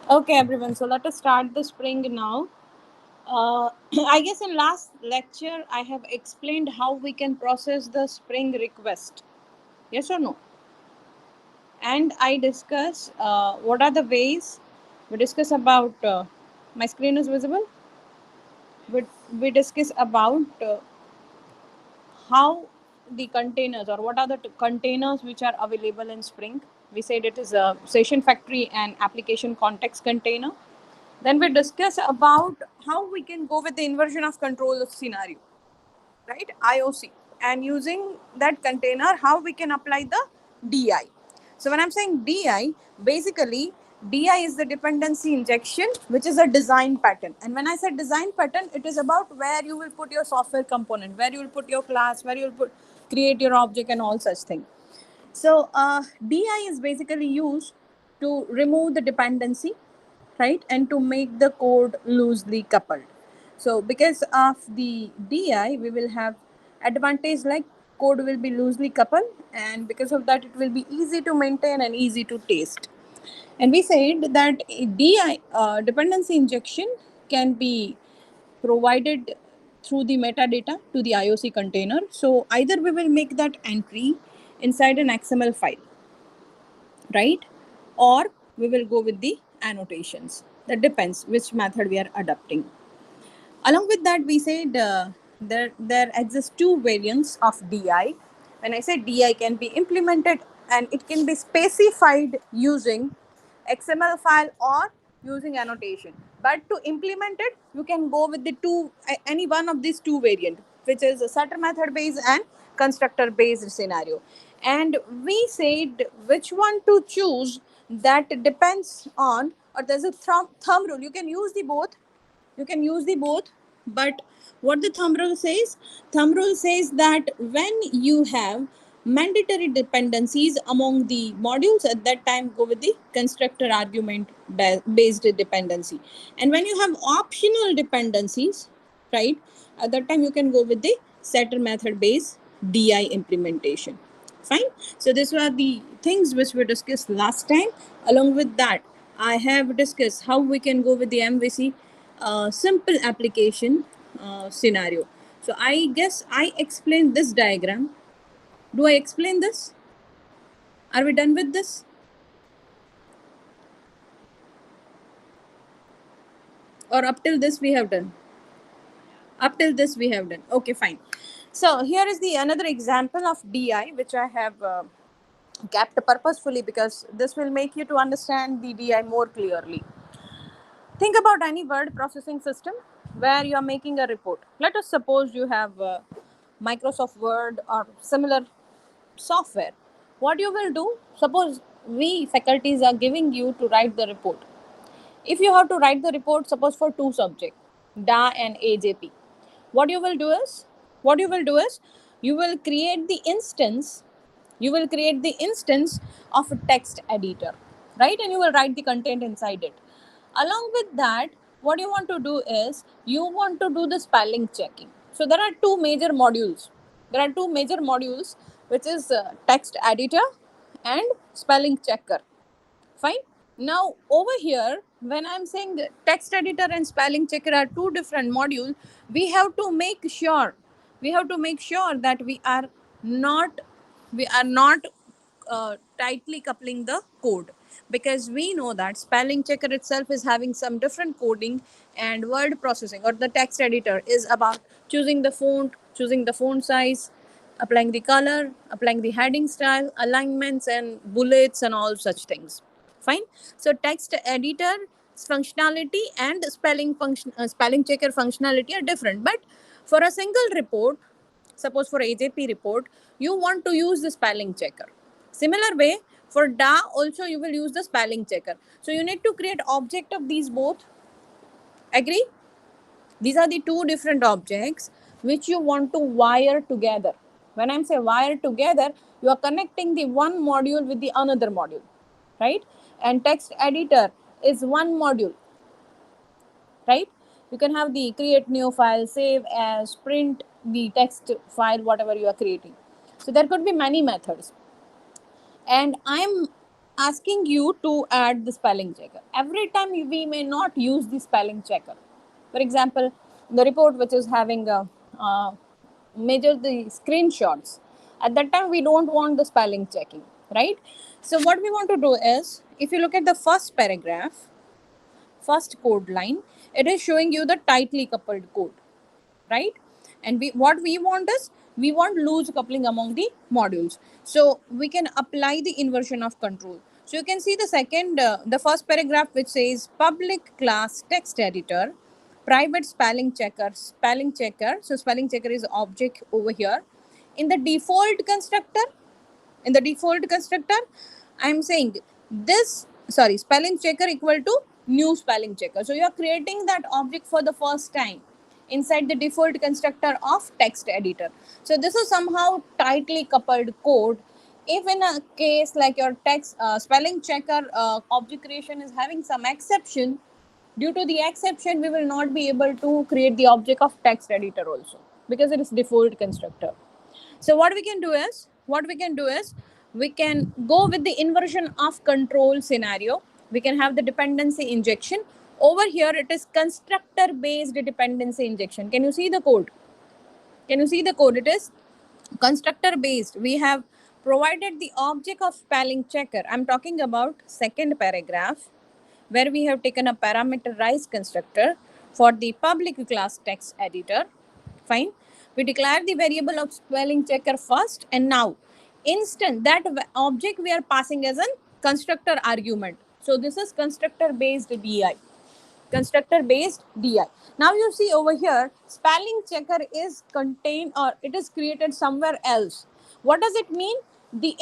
Okay, everyone. So let us start the spring now. I guess in last lecture I have explained how we can process the spring request. Yes or no? And I discuss what are the ways. We discuss about my screen is visible. We, we discuss about how the containers or what are the containers which are available in Spring. We said it is a session factory and application context container. Then we discuss about how we can go with the inversion of control scenario, right? IOC. And using that container, how we can apply the DI. So when I'm saying DI, basically DI is the dependency injection, which is a design pattern. And when I said design pattern, it is about where you will put your software component, where you will put your class, where you will put create your object and all such things. So DI is basically used to remove the dependency, right, and to make the code loosely coupled. So because of the DI, we will have advantage like code will be loosely coupled, and because of that, it will be easy to maintain and easy to test. And we said that DI dependency injection can be provided through the metadata to the IOC container. So either we will make that entry inside an XML file, right? Or we will go with the annotations. That depends which method we are adopting. Along with that, we said there exists two variants of DI. When I say DI can be implemented and it can be specified using XML file or using annotation. But to implement it, you can go with the any one of these two variant, which is a setter method based and constructor based scenario. And we said which one to choose, that depends on, or there's a thumb rule. You can use the both, but what the thumb rule says that when you have mandatory dependencies among the modules, at that time go with the constructor argument based dependency, and when you have optional dependencies, right, at that time you can go with the setter method based DI implementation. Fine. So these were the things which were discussed last time. Along with that, I have discussed how we can go with the MVC simple application scenario. So I guess I explained this diagram. Do I explain this? Are we done with this? Or up till this we have done? Up till this we have done. Okay, fine. So here is the another example of DI which I have kept purposefully because this will make you to understand the DI more clearly. Think about any word processing system where you are making a report. Let us suppose you have Microsoft Word or similar software. What you will do, suppose we faculties are giving you to write the report. If you have to write the report, suppose for two subjects, DA and AJP, what you will do is, what you will do is, you will create the instance, you will create the instance of a text editor, right? And you will write the content inside it. Along with that, what you want to do is, you want to do the spelling checking. So there are two major modules. There are two major modules, which is text editor and spelling checker. Fine. Now over here, when I'm saying text editor and spelling checker are two different modules, we have to make sure, that we are not tightly coupling the code, because we know that spelling checker itself is having some different coding, and word processing or the text editor is about choosing the font size, applying the color, applying the heading style, alignments and bullets and all such things. Fine. So text editor functionality and spelling checker functionality are different, but for a single report, suppose for AJP report, you want to use the spelling checker. Similar way, for DA also you will use the spelling checker. So you need to create object of these both. Agree? These are the two different objects which you want to wire together. When I'm say wire together, you are connecting the one module with the another module, right? And text editor is one module, right? You can have the create new file, save as, print the text file, whatever you are creating. So there could be many methods. And I'm asking you to add the spelling checker. Every time we may not use the spelling checker. For example, the report which is having a measure the screenshots. At that time, we don't want the spelling checking, right? So what we want to do is, if you look at the first paragraph, first code line, it is showing you the tightly coupled code, right? And what we want is, we want loose coupling among the modules, so we can apply the inversion of control. So you can see the the first paragraph which says public class text editor, private spelling checker. So spelling checker is object over here. In the default constructor, I'm saying this, sorry, spelling checker equal to new spelling checker. So you are creating that object for the first time inside the default constructor of text editor. So this is somehow tightly coupled code. If in a case like your text spelling checker object creation is having some exception, due to the exception we will not be able to create the object of text editor also, because it is default constructor. So what we can do is we can go with the inversion of control scenario. We can have the dependency injection. Over here it is constructor based dependency injection. Can you see the code? It is constructor based. We have provided the object of spelling checker. I'm talking about second paragraph, where we have taken a parameterized constructor for the public class text editor. Fine. We declare the variable of spelling checker first, and now instant that object we are passing as a constructor argument. So this is constructor based DI. Now you see over here, spelling checker is contained, or it is created somewhere else. What does it mean? The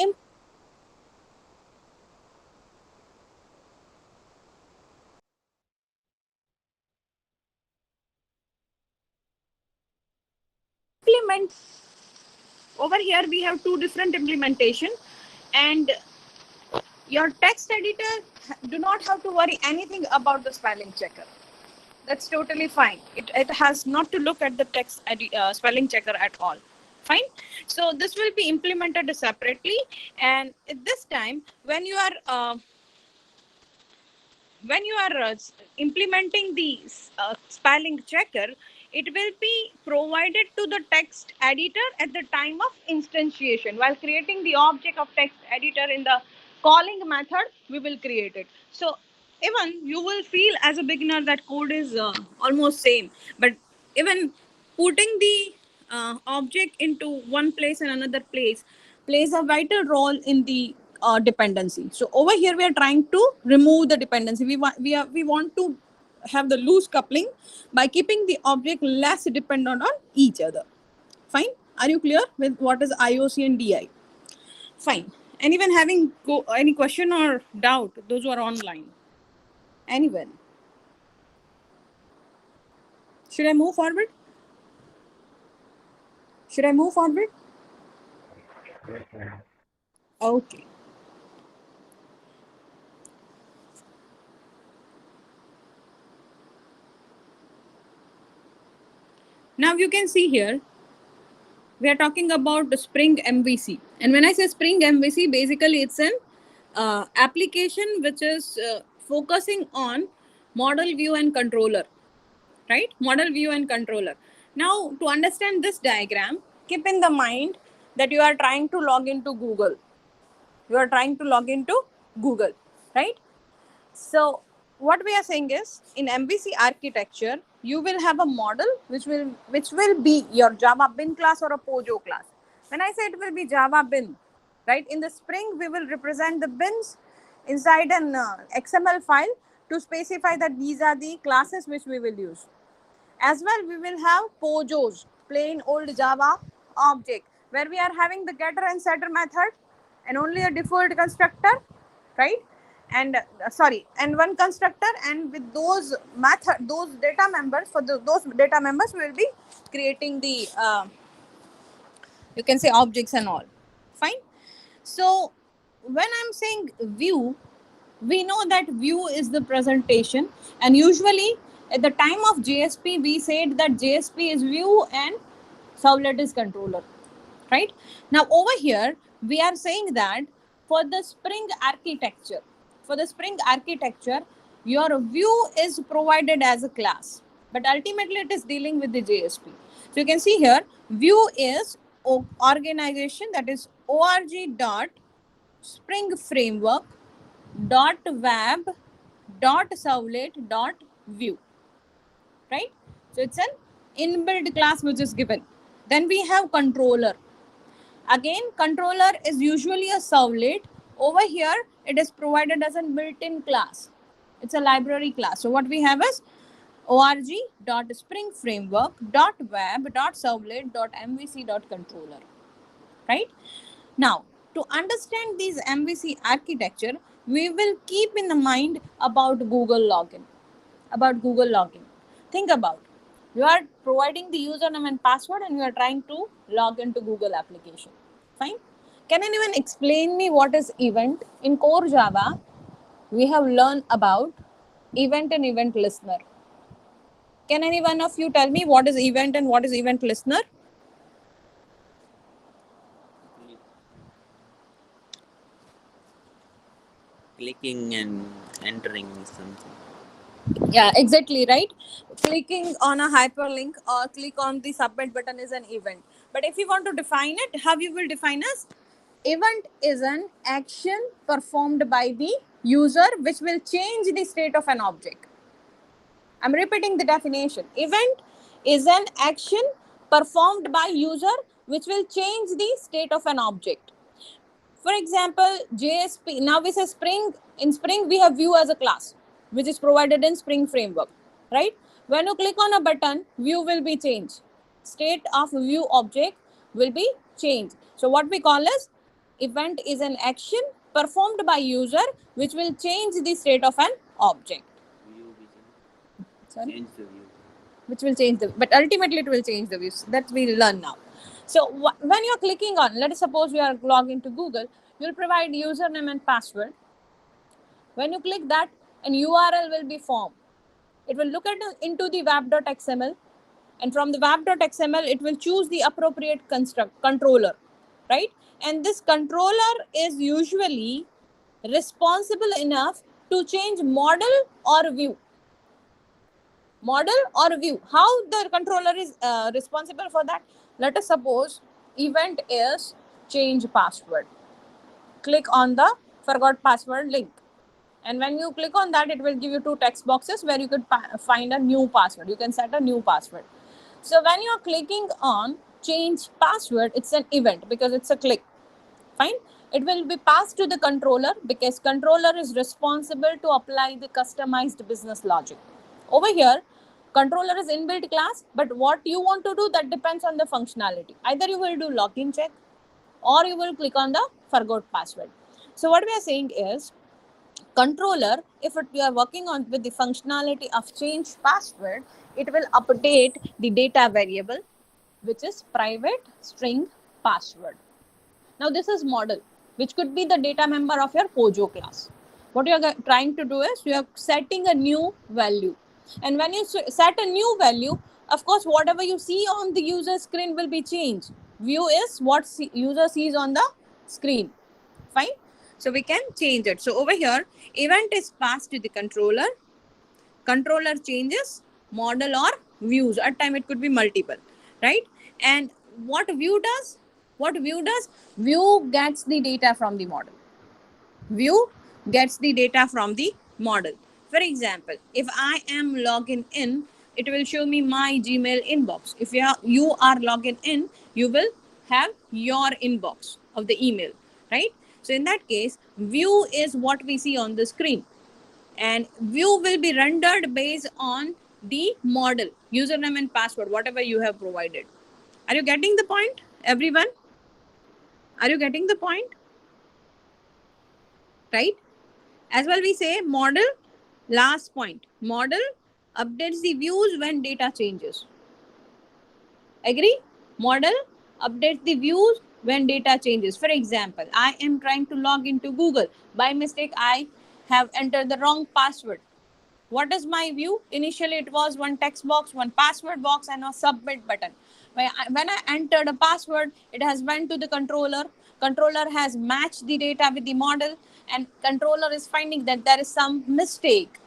implement over here we have two different implementation, and your text editor do not have to worry anything about the spelling checker. That's totally fine. It has not to look at the spelling checker at all. Fine. So this will be implemented separately, and at this time when you are implementing the spelling checker, it will be provided to the text editor at the time of instantiation. While creating the object of text editor in the calling method, we will create it. So even you will feel as a beginner that code is almost same, but even putting the object into one place and another place plays a vital role in the dependency. So over here we are trying to remove the dependency. We want to have the loose coupling by keeping the object less dependent on each other. Fine. Are you clear with what is IOC and DI? Fine. Anyone having any question or doubt? Those who are online. Anyone? Should I move forward? Okay. Now you can see here, we are talking about the Spring MVC. And when I say Spring MVC, basically it's an application which is focusing on model view and controller, right? Model view and controller. Now, to understand this diagram, keep in the mind that you are trying to log into Google. Right? So what we are saying is, in MVC architecture, you will have a model which will be your Java bin class or a Pojo class. When I say it will be Java bin, right? In the Spring, we will represent the bins inside an XML file to specify that these are the classes which we will use. As well, we will have Pojos, plain old Java object, where we are having the getter and setter method and only a default constructor, right? And and one constructor, and with those data members, those data members, we will be creating the you can say objects and all. Fine. So when I'm saying view, we know that view is the presentation, and usually at the time of JSP we said that JSP is view and servlet is controller, right? Now over here we are saying that for the Spring architecture, your view is provided as a class, but ultimately it is dealing with the JSP. So you can see here, view is organization, that is org dot spring framework dot web dot servlet dot view, right? So it's an inbuilt class which is given. Then we have controller. Again, controller is usually a servlet. Over here, it is provided as a built-in class. It's a library class. So what we have is org.springframework.web.servlet.mvc.controller, right? Now, to understand these MVC architecture, we will keep in mind about Google login. Think about, you are providing the username and password and you are trying to log into Google application. Fine. Can anyone explain me what is event? In core Java, we have learned about event and event listener. Can any one of you tell me what is event and what is event listener? Clicking and entering something. Yeah, exactly, right? Clicking on a hyperlink or click on the submit button is an event. But if you want to define it, how you will define as? Event is an action performed by the user which will change the state of an object. I'm repeating the definition. Event is an action performed by user which will change the state of an object. For example, JSP, now we say Spring. In Spring, we have view as a class, which is provided in Spring framework, right? When you click on a button, view will be changed. State of view object will be changed. So what we call as event is an action performed by user, which will change the state of an object. Sorry? Change the view. Which will change the, but ultimately it will change the views. That we'll learn now. So when you're clicking on, let us suppose you are logged into Google, you'll provide username and password. When you click that, an URL will be formed. It will look into the web.xml, and from the web.xml, it will choose the appropriate controller, right? And this controller is usually responsible enough to change model or view. Model or view. How the controller is responsible for that? Let us suppose event is change password. Click on the forgot password link. And when you click on that, it will give you two text boxes where you could find a new password. You can set a new password. So when you're clicking on change password, it's an event because it's a click. Fine. It will be passed to the controller because controller is responsible to apply the customized business logic. Over here, controller is inbuilt class, but what you want to do, that depends on the functionality. Either you will do login check or you will click on the forgot password. So what we are saying is, controller, if we are working on with the functionality of change password, it will update the data variable, which is private string password. Now this is model, which could be the data member of your Pojo class. What you are trying to do is you are setting a new value. And when you set a new value, of course, whatever you see on the user screen will be changed. View is what user sees on the screen. Fine. So we can change it. So over here, event is passed to the controller. Controller changes model or views. At time it could be multiple, right? And what view does? View gets the data from the model. View gets the data from the model. For example, if I am logging in, it will show me my Gmail inbox. If you are logging in, you will have your inbox of the email, right? So in that case, view is what we see on the screen. And view will be rendered based on the model, username and password, whatever you have provided. Are you getting the point, everyone? Are you getting the point? Right? As well, we say model, last point. Model updates the views when data changes. Agree? Model updates the views when data changes. For example, I am trying to log into Google. By mistake, I have entered the wrong password. What is my view? Initially, it was one text box, one password box, and a submit button. When I entered a password, it has went to the controller. Controller has matched the data with the model, and controller is finding that there is some mistake.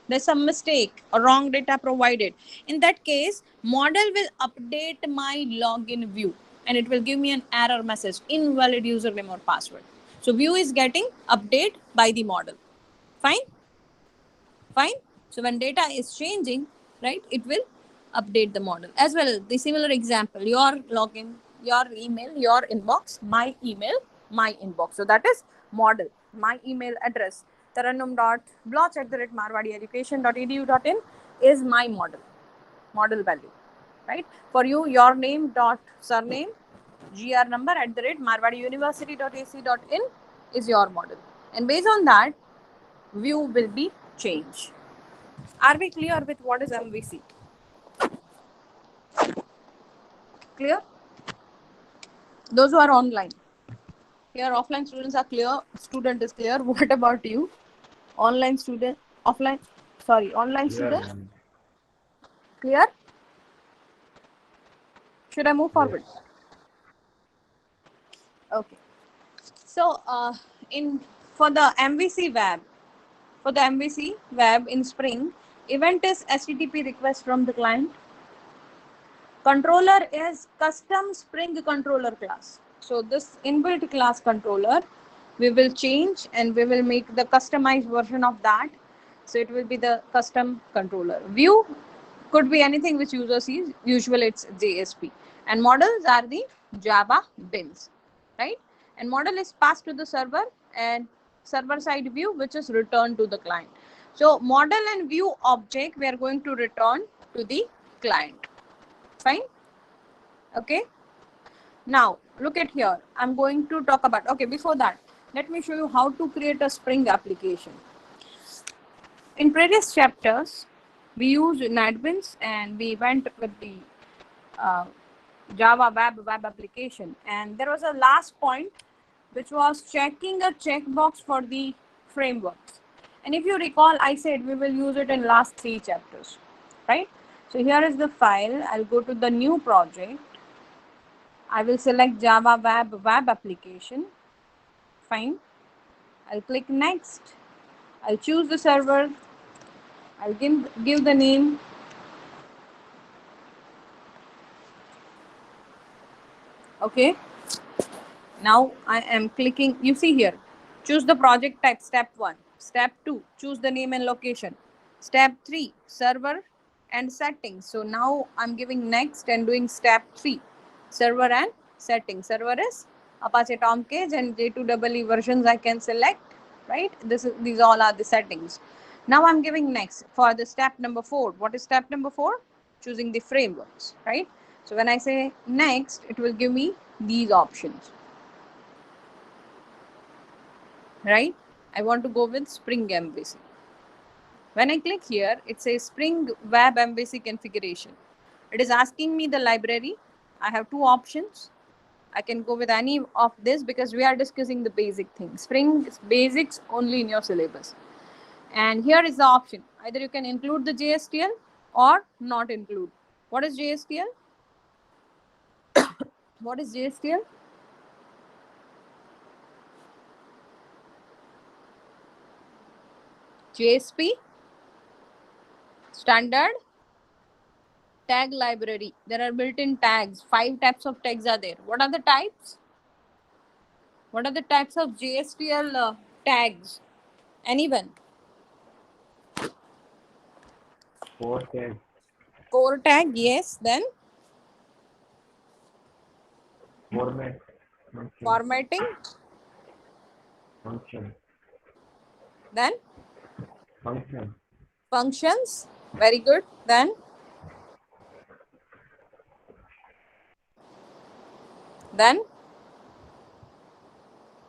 There's some mistake or wrong data provided. In that case, model will update my login view, and it will give me an error message, invalid username or password. So view is getting update by the model. Fine. Fine. So when data is changing, right, it will update the model as well. The similar example, your login, your email, your inbox, my email, my inbox. So that is model. My email address, tarannum.bloch@marwadieducation.edu.in is my model value, right? For you, your name dot surname, gr number @marwadiuniversity.ac.in is your model. And based on that, view will be changed. Are we clear with what is MVC? Clear? Those who are online. Here, offline students are clear. Student is clear. What about you? Online student, offline, sorry, online student. Clear? Should I move forward? Okay. So, in for the MVC web, in Spring, event is HTTP request from the client. Controller is custom Spring controller class. So this inbuilt class controller, we will change and we will make the customized version of that. So it will be the custom controller. View could be anything which user sees. Usually it's JSP. And models are the Java bins, right? And model is passed to the server and server side view, which is returned to the client. So model and view object, we are going to return to the client. Fine. Okay. Now look at here. I'm going to talk about, okay, before that, let me show you how to create a Spring application. In previous chapters, we used NetBeans and we went with the Java web application. And there was a last point, which was checking a checkbox for the frameworks. And if you recall, I said we will use it in last 3 chapters, right? So here is the file. I'll go to the new project. I will select Java web application. Fine. I'll click next. I'll choose the server. I'll give the name. Okay. Now I am clicking. You see here. Choose the project type. Step 1. Step 2. Choose the name and location. Step 3. Server and settings. So now I'm giving next and doing step 3. Server and settings. Server is Apache Tomcage and J2EE versions I can select, right? These all are the settings. Now I'm giving next for the step number 4. What is step number 4? Choosing the frameworks, right? So when I say next, it will give me these options, right? I want to go with Spring MVC. When I click here, it says Spring Web MVC configuration. It is asking me the library. I have 2 options. I can go with any of this because we are discussing the basic things. Spring basics only in your syllabus. And here is the option. Either you can include the JSTL or not include. What is JSTL? What is JSTL? JSP, standard tag library. There are built-in tags. 5 types of tags are there. What are the types? What are the types of JSTL tags? Anyone? Core tag. Core tag, yes. Then Format. formatting. Function. Then Function. functions. Very good. Then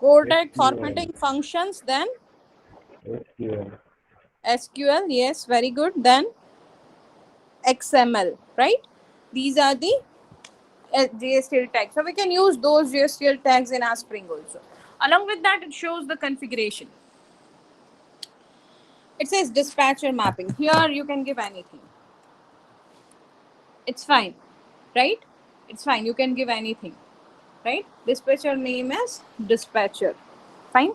core tag, formatting, functions. Then SQL. SQL. Yes, very good. Then XML, right? These are the JSTL tags. So we can use those JSTL tags in our Spring also. Along with that, it shows the configuration. It says dispatcher mapping. Here you can give anything. It's fine. right? It's fine. You can give anything, right? Dispatcher name is dispatcher. Fine.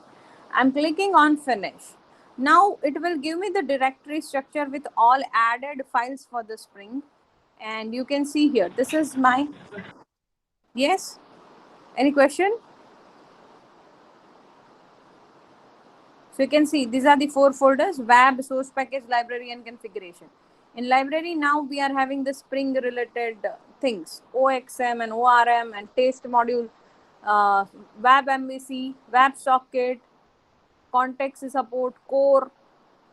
I'm clicking on finish. Now it will give me the directory structure with all added files for the Spring. And you can see here, this is my, yes? Any question? So you can see these are the 4 folders: web, source package, library, and configuration. In library now we are having the Spring related things: OXM and ORM and taste module, web MVC, web socket, context support, core.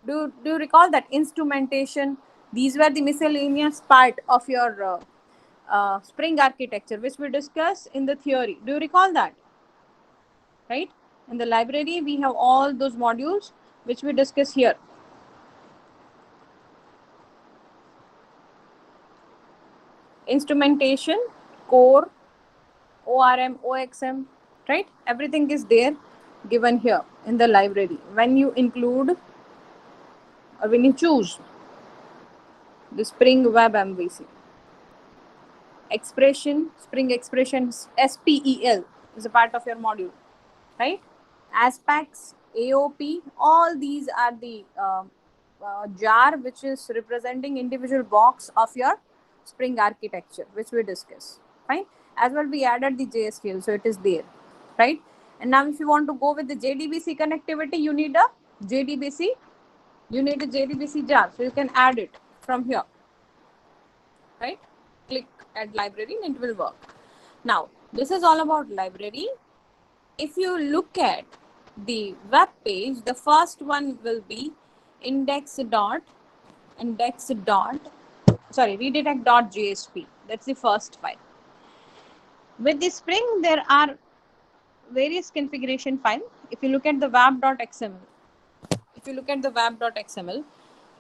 Do you recall that instrumentation? These were the miscellaneous part of your Spring architecture, which we discussed in the theory. Do you recall that? Right? In the library, we have all those modules which we discuss here. Instrumentation, core, ORM, OXM, right? Everything is there given here in the library. When you include or when you choose the Spring Web MVC. Expression, Spring Expressions, SPEL is a part of your module, right? Aspects, AOP, all these are the jar which is representing individual box of your Spring architecture, which we discuss, right? As well, we added the JSQL, so it is there, right? And now if you want to go with the JDBC connectivity, you need a JDBC, jar, so you can add it from here, right? Click add library and it will work. Now, this is all about library. If you look at the web page, the first one will be redirect.jsp. That's the first file. With the Spring, there are various configuration files. If you look at the web.xml,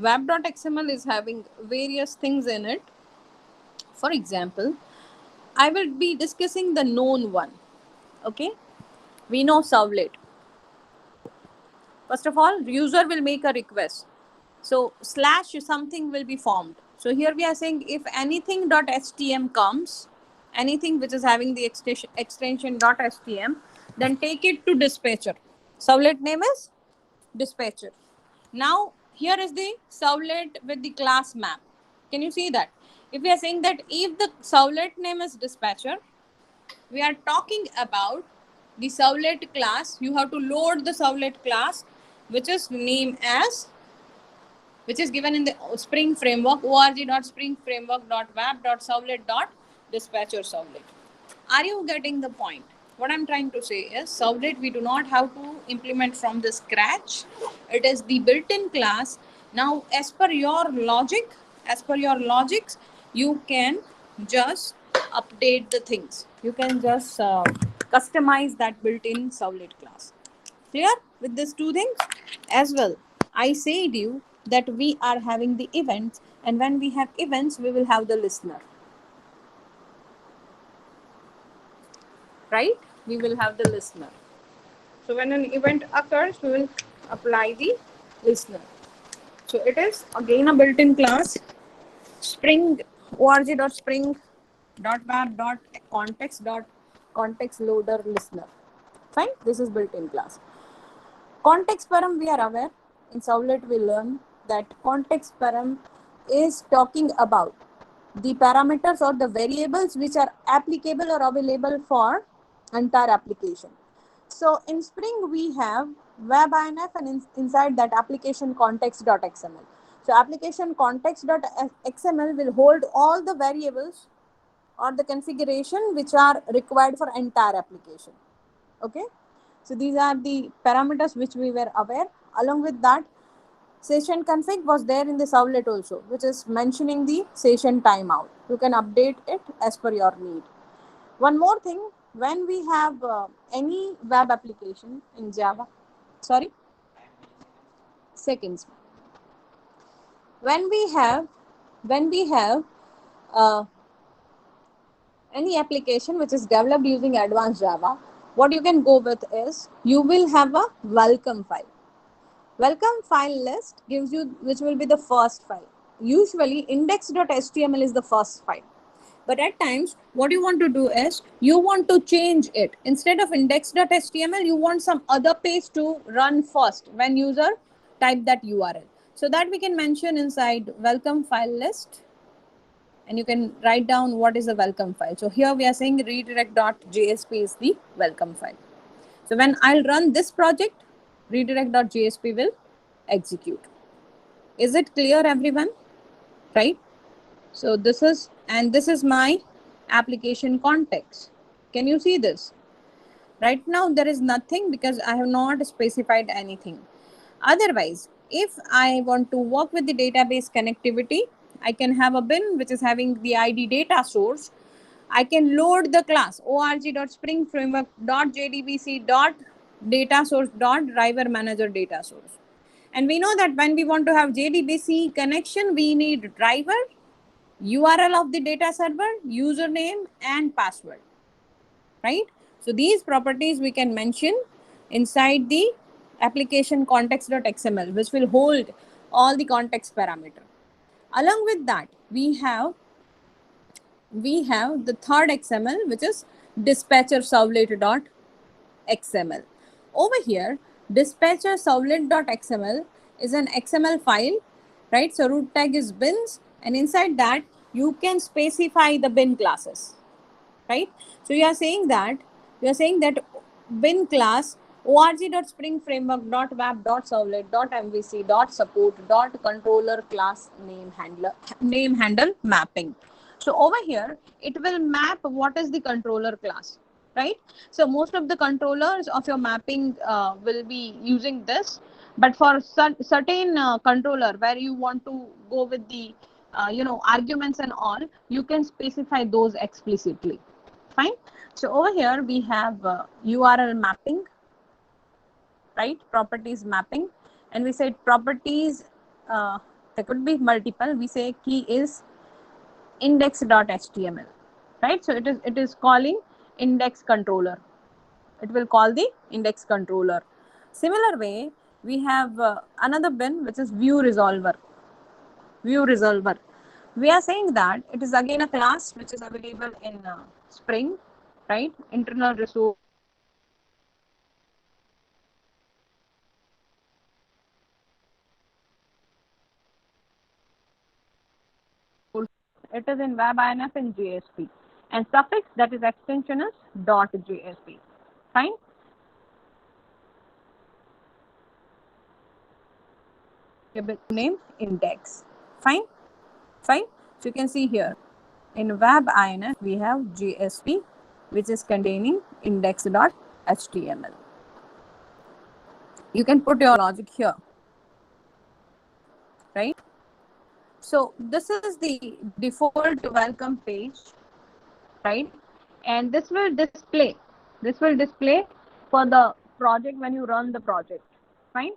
web.xml is having various things in it. For example, I will be discussing the known one. Okay, we know servlet. First of all, user will make a request. So slash something will be formed. So here we are saying if anything .htm comes, anything which is having the extension .htm, then take it to dispatcher. Servlet name is dispatcher. Now here is the servlet with the class map. Can you see that? If we are saying that if the servlet name is dispatcher, we are talking about the servlet class. You have to load the servlet class, which is given in the Spring framework, org.springframework.web.servlet.dispatcher servlet. Are you getting the point? What I'm trying to say is servlet we do not have to implement from the scratch. It is the built-in class. Now, as per your logics, you can just update the things. You can just customize that built-in servlet class. Clear with these two things? As well, I said you that we are having the events, and when we have events, we will have the listener. Right? We will have the listener. So when an event occurs, we will apply the listener. So it is again a built-in class. Spring org.spring.web.context loader Fine. This is built-in class. Context param we are aware. In Servlet we learn that context param is talking about the parameters or the variables which are applicable or available for entire application. So in Spring we have web-inf and inside that application context.xml. So application context.xml will hold all the variables or the configuration which are required for entire application. Okay. So these are the parameters which we were aware. Along with that, session config was there in the servlet also, which is mentioning the session timeout. You can update it as per your need. One more thing, when we have any web application in Java, seconds. When we have any application which is developed using advanced Java, what you can go with is you will have a welcome file. Welcome file list gives you which will be the first file. Usually index.html is the first file. But at times, what you want to do is you want to change it. Instead of index.html, you want some other page to run first when user type that URL. So that we can mention inside welcome file list, and you can write down what is a welcome file. So here we are saying redirect.jsp is the welcome file. So when I'll run this project, redirect.jsp will execute. Is it clear, everyone? Right? So this is my application context. Can you see this? Right now there is nothing because I have not specified anything. Otherwise, if I want to work with the database connectivity, I can have a bin which is having the ID data source. I can load the class org.springframework.jdbc.data source.driver manager data source. And we know that when we want to have JDBC connection, we need driver, URL of the data server, username, and password, right? So these properties we can mention inside the application context.xml, which will hold all the context parameter. Along with that, we have the third XML, which is dispatcher servlet.xml. Over here, dispatcher servlet.xml is an XML file, right? So root tag is bins, and inside that you can specify the bin classes, right? So you are saying that bin class org.springframework.web.servlet.mvc.support.controller class name handle mapping. So over here it will map what is the controller class, right? So most of the controllers of your mapping will be using this, but for certain controller where you want to go with the arguments and all, you can specify those explicitly. Fine. So over here we have URL mapping, right? Properties mapping, and we said properties. There could be multiple. We say key is index.html, right? So it is calling index controller. It will call the index controller. Similar way, we have another bin which is view resolver. View resolver. We are saying that it is again a class which is available in Spring, right? Internal resource. It is in WebINF and JSP, and suffix, that is extension, is .jsp. Fine. Name index. Fine. Fine. So you can see here in WebINF we have JSP, which is containing index.html. You can put your logic here, right? So this is the default welcome page, right? And this will display for the project when you run the project. Fine.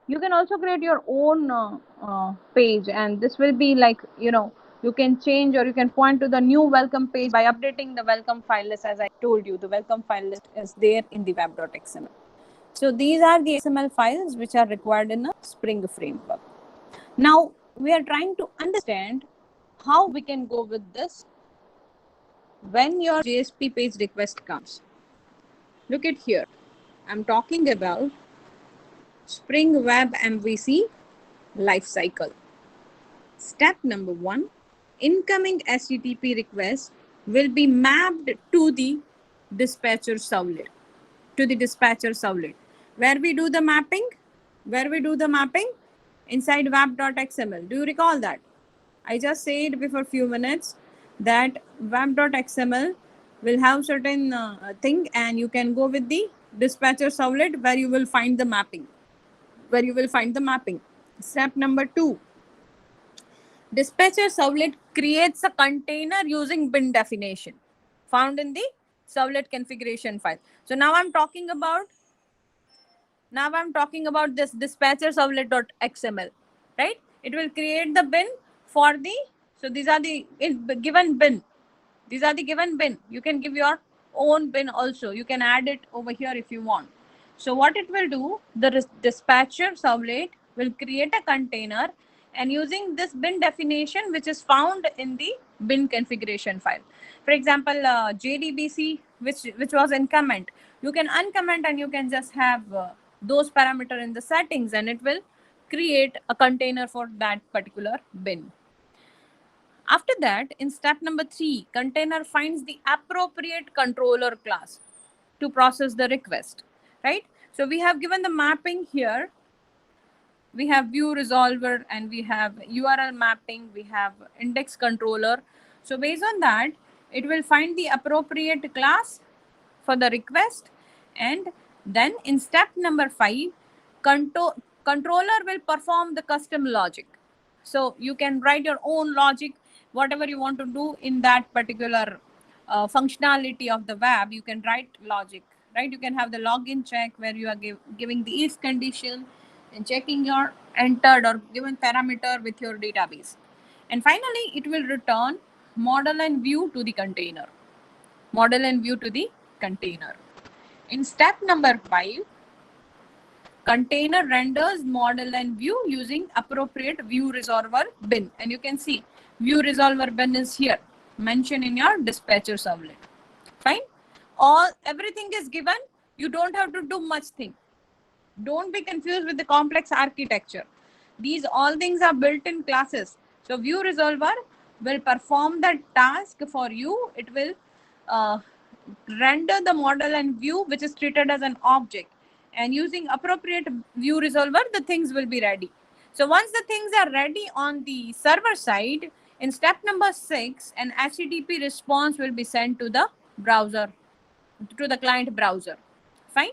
You can also create your own page, and this will be like, you can change or you can point to the new welcome page by updating the welcome file list. As I told you, the welcome file list is there in the web.xml. So these are the XML files which are required in a Spring framework. Now we are trying to understand how we can go with this when your JSP page request comes. Look at here. I'm talking about Spring Web MVC lifecycle. Step number 1, incoming HTTP request will be mapped to the dispatcher servlet. Where we do the mapping? Inside web.xml. Do you recall that? I just said before few minutes that web.xml will have certain thing, and you can go with the dispatcher servlet where you will find the mapping. Step number 2, dispatcher servlet creates a container using bin definition found in the servlet configuration file. So now I'm talking about this dispatcher servlet.xml, right? It will create the bin for the, so these are the given bin. You can give your own bin also. You can add it over here if you want. So what it will do, the dispatcher servlet will create a container, and using this bin definition which is found in the bin configuration file. For example, JDBC, which was in comment, you can uncomment and you can just have those parameter in the settings, and it will create a container for that particular bin. After that, in step number 3, container finds the appropriate controller class to process the request, right? So we have given the mapping here. We have view resolver and we have URL mapping, we have index controller. So based on that, it will find the appropriate class for the request. And then in step number 5, controller will perform the custom logic. So you can write your own logic, whatever you want to do in that particular functionality of the web. You can write logic, right? You can have the login check where you are giving the if condition and checking your entered or given parameter with your database. And finally, it will return model and view to the container. Model and view to the container. In step number 5, container renders model and view using appropriate view resolver bin. And you can see view resolver bin is here mentioned in your dispatcher servlet. Fine. Everything is given. You don't have to do much thing. Don't be confused with the complex architecture. These all things are built-in classes. So view resolver will perform the task for you. It will render the model and view, which is treated as an object. And using appropriate view resolver, the things will be ready. So once the things are ready on the server side, in step number 6, an HTTP response will be sent to the browser, to the client browser. Fine.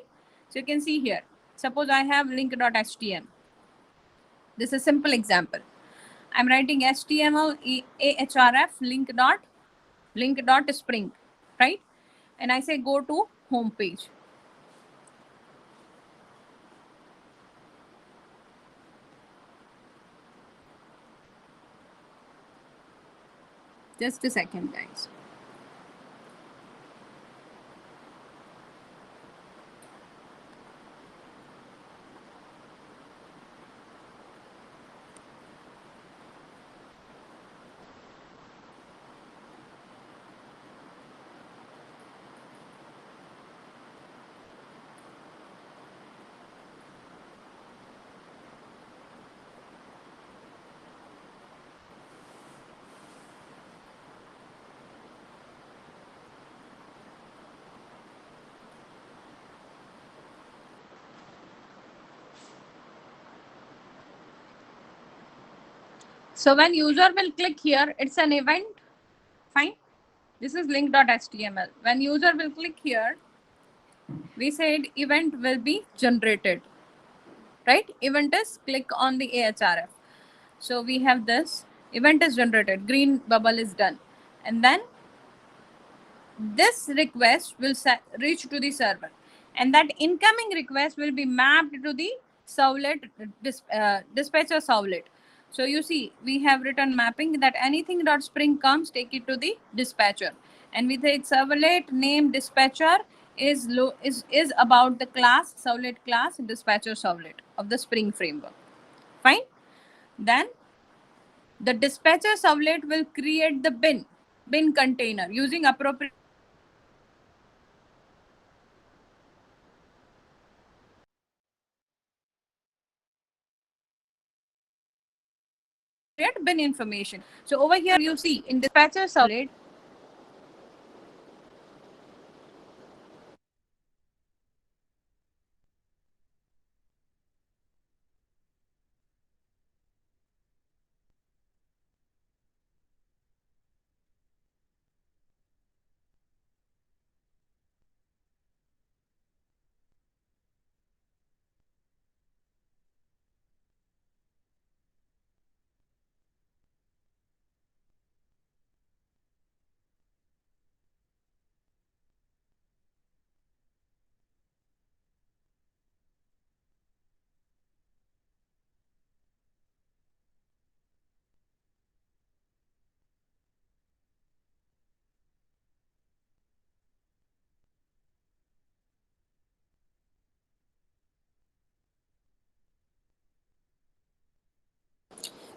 So you can see here, suppose I have link.html. This is a simple example. I'm writing HTML ahref link dot spring, right? And I say go to home page. Just a second, guys. So when user will click here, it's an event. Fine. This is link.html. When user will click here, we said event will be generated, right? Event is click on the ahref. So we have this event is generated, green bubble is done. And then this request will reach to the server. And that incoming request will be mapped to the servlet, dispatcher servlet. So you see, we have written mapping that anything dot spring comes, take it to the dispatcher. And we say servlet name dispatcher is about the class, servlet class, dispatcher servlet of the Spring framework. Fine. Then the dispatcher servlet will create the bin container using appropriate bin information. So over here you see in dispatcher servlet,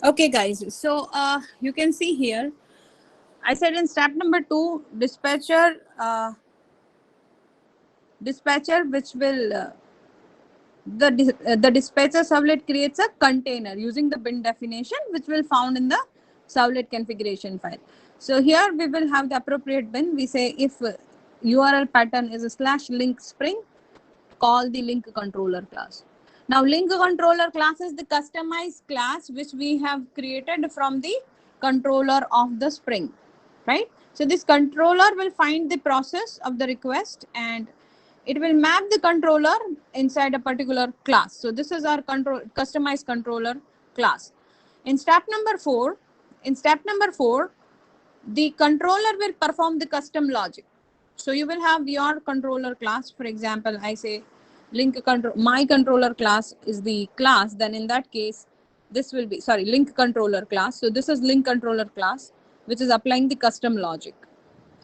okay guys, so you can see here I said in step number 2, dispatcher which will the dispatcher servlet creates a container using the bin definition, which will found in the servlet configuration file. So here we will have the appropriate bin. We say if URL pattern is a /link spring, call the link controller class. Now link controller class is the customized class which we have created from the controller of the spring, right? So this controller will find the process of the request and it will map the controller inside a particular class. So this is our customized controller class. In step number 4, the controller will perform the custom logic. So you will have your controller class. For example, I say my controller class is the class. Then in that case, this will be, link controller class. So this is link controller class, which is applying the custom logic,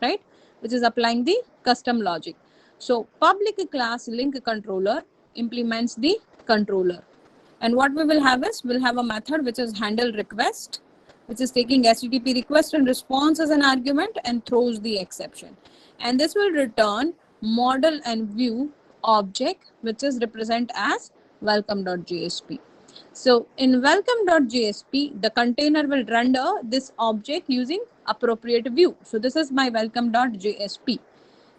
right? Which is applying the custom logic. So public class link controller implements the controller. And what we will have is, we'll have a method which is handle request, which is taking HTTP request and response as an argument and throws the exception. And this will return model and view object, which is represent as welcome.jsp. So in welcome.jsp, the container will render this object using appropriate view. So this is my welcome.jsp,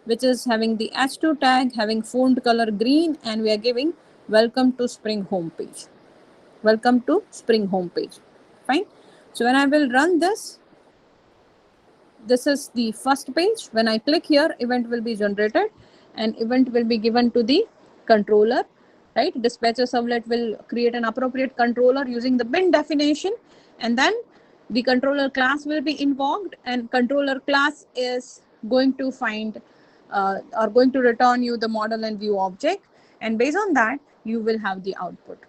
which is having the h2 tag, having font color green, and we are giving welcome to Spring homepage. Welcome to Spring homepage. Fine. So when I will run this is the first page. When I click here, event will be generated and event will be given to the controller, right? Dispatcher servlet will create an appropriate controller using the bin definition, and then the controller class will be invoked, and controller class is going to find or going to return you the model and view object, and based on that you will have the output,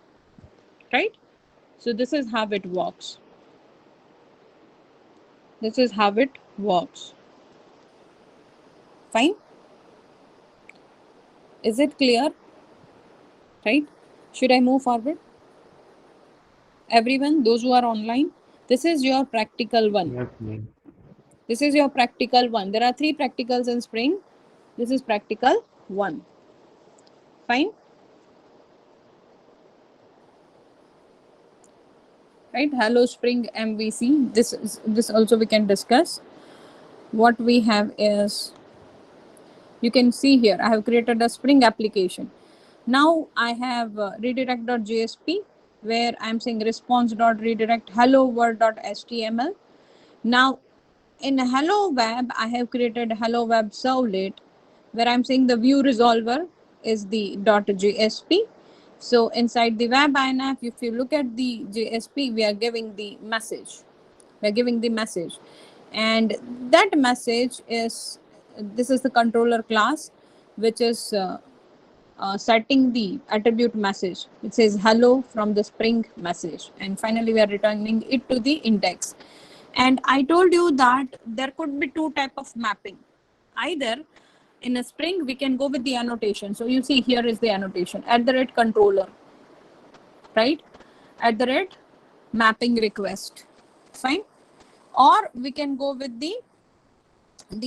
right? So this is how it works. This is how it works. Fine. Is it clear? Right? Should I move forward? Everyone, those who are online, this is your practical one. Yes, ma'am. This is your practical one. There are 3 practicals in Spring. This is practical 1. Fine. Right? Hello Spring MVC. This also we can discuss. What we have is, you can see here, I have created a Spring application. Now I have redirect.jsp, where I'm saying response.redirect hello world.html. Now in hello web, I have created hello web servlet, where I'm saying the view resolver is the .jsp. So inside the web INF, if you look at the JSP, we are giving the message. We're giving the message, and that message is, this is the controller class, which is setting the attribute message. It says hello from the Spring message, and finally we are returning it to the index. And I told you that there could be 2 type of mapping. Either in a Spring we can go with the annotation. So you see here is the annotation @controller, right? @mapping request. Fine. Or we can go with the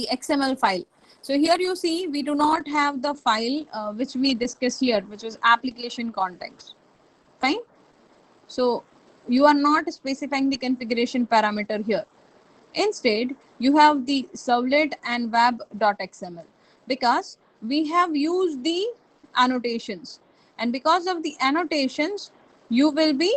XML file. So here you see we do not have the file which we discuss here, which is application context. Fine. So you are not specifying the configuration parameter here. Instead, you have the servlet and web.xml, because we have used the annotations, and because of the annotations you will be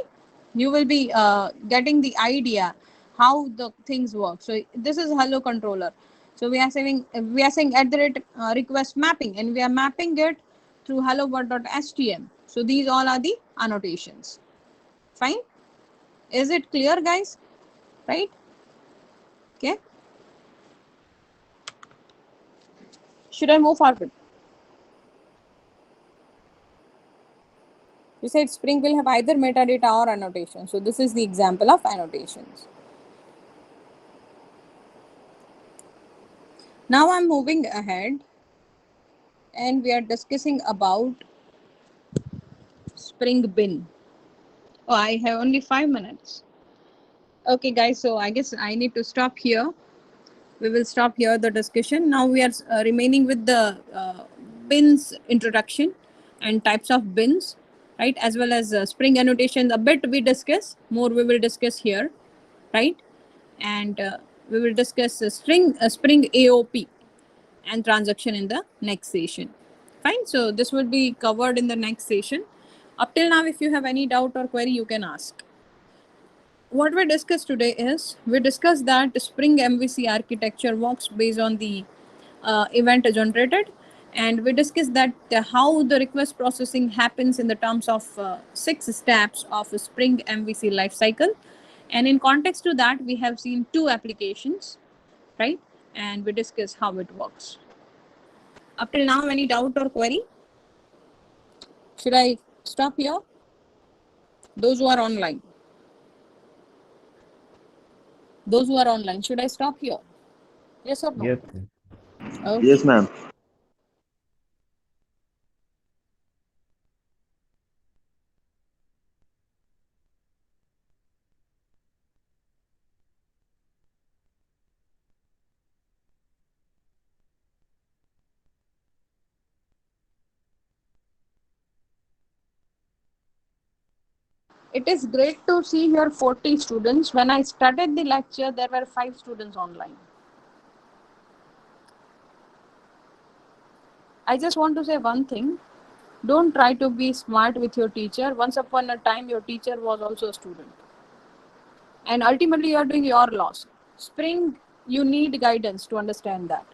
getting the idea how the things work. So this is hello controller. So we are saying @request mapping, and we are mapping it through hello world.html. So these all are the annotations. Fine. Is it clear, guys? Right? Okay. Should I move forward? You said Spring will have either metadata or annotation. So this is the example of annotations. Now I'm moving ahead, and we are discussing about Spring bin. Oh, I have only 5 minutes. Okay, guys, so I guess I need to stop here. we will stop here the discussion. Now we are remaining with the bins introduction and types of bins, right? As well as spring annotation. A bit we discuss, more we will discuss here, right? And we will discuss spring AOP and transaction in the next session. Fine. So this will be covered in the next session. Up till now, if you have any doubt or query, you can ask. What we discussed today is we discussed that Spring MVC architecture works based on the event generated, and we discussed that how the request processing happens in the terms of 6 steps of a Spring MVC lifecycle. And in context to that, we have seen 2 applications, right? And we discussed how it works. Up till now, any doubt or query? Should I stop here? Those who are online. Those who are online, should I stop here? Yes or no? Yes. Okay. Yes, ma'am. It is great to see here 40 students. When I started the lecture, there were 5 students online. I just want to say one thing. Don't try to be smart with your teacher. Once upon a time, your teacher was also a student. And ultimately, you are doing your loss. Spring, you need guidance to understand that.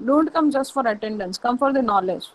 Don't come just for attendance. Come for the knowledge.